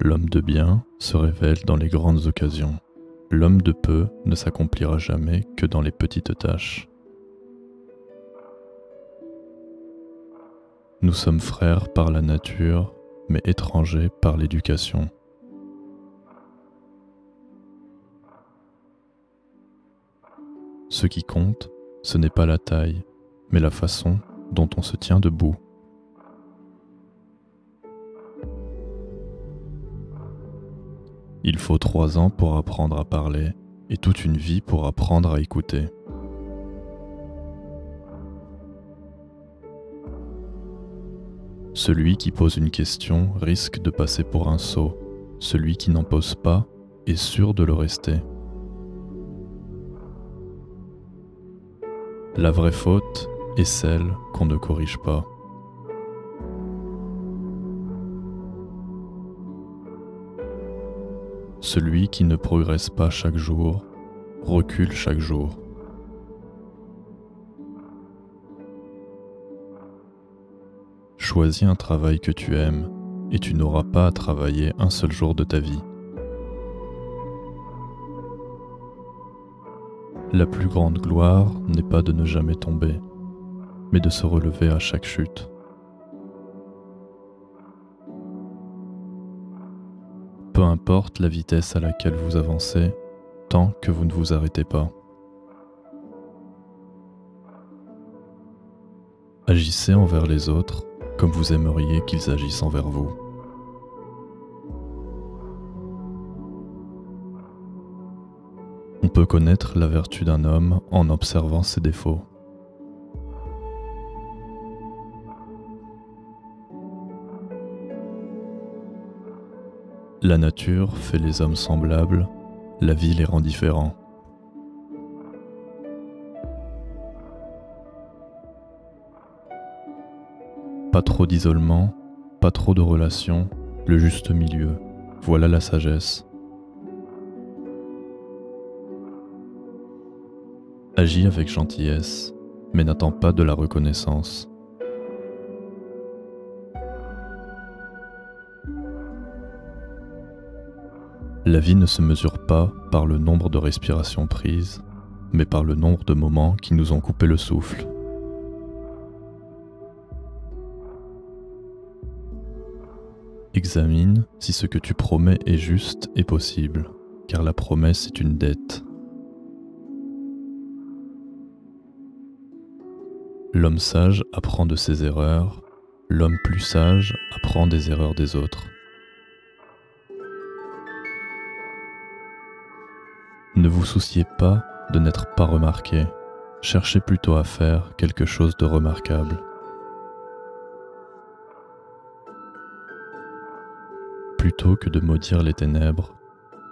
L'homme de bien se révèle dans les grandes occasions. L'homme de peu ne s'accomplira jamais que dans les petites tâches. Nous sommes frères par la nature, mais étrangers par l'éducation. Ce qui compte, ce n'est pas la taille, mais la façon dont on se tient debout. Il faut 3 ans pour apprendre à parler et toute une vie pour apprendre à écouter. Celui qui pose une question risque de passer pour un sot. Celui qui n'en pose pas est sûr de le rester. La vraie faute est celle qu'on ne corrige pas. Celui qui ne progresse pas chaque jour recule chaque jour. Choisis un travail que tu aimes et tu n'auras pas à travailler un seul jour de ta vie. La plus grande gloire n'est pas de ne jamais tomber, mais de se relever à chaque chute. Peu importe la vitesse à laquelle vous avancez, tant que vous ne vous arrêtez pas. Agissez envers les autres comme vous aimeriez qu'ils agissent envers vous. On peut connaître la vertu d'un homme en observant ses défauts. La nature fait les hommes semblables, la vie les rend différents. Pas trop d'isolement, pas trop de relations, le juste milieu, voilà la sagesse. Agis avec gentillesse, mais n'attends pas de la reconnaissance. La vie ne se mesure pas par le nombre de respirations prises, mais par le nombre de moments qui nous ont coupé le souffle. Examine si ce que tu promets est juste et possible, car la promesse est une dette. L'homme sage apprend de ses erreurs, l'homme plus sage apprend des erreurs des autres. Ne vous souciez pas de n'être pas remarqué, cherchez plutôt à faire quelque chose de remarquable. Plutôt que de maudire les ténèbres,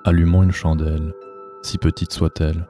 allumons une chandelle, si petite soit-elle.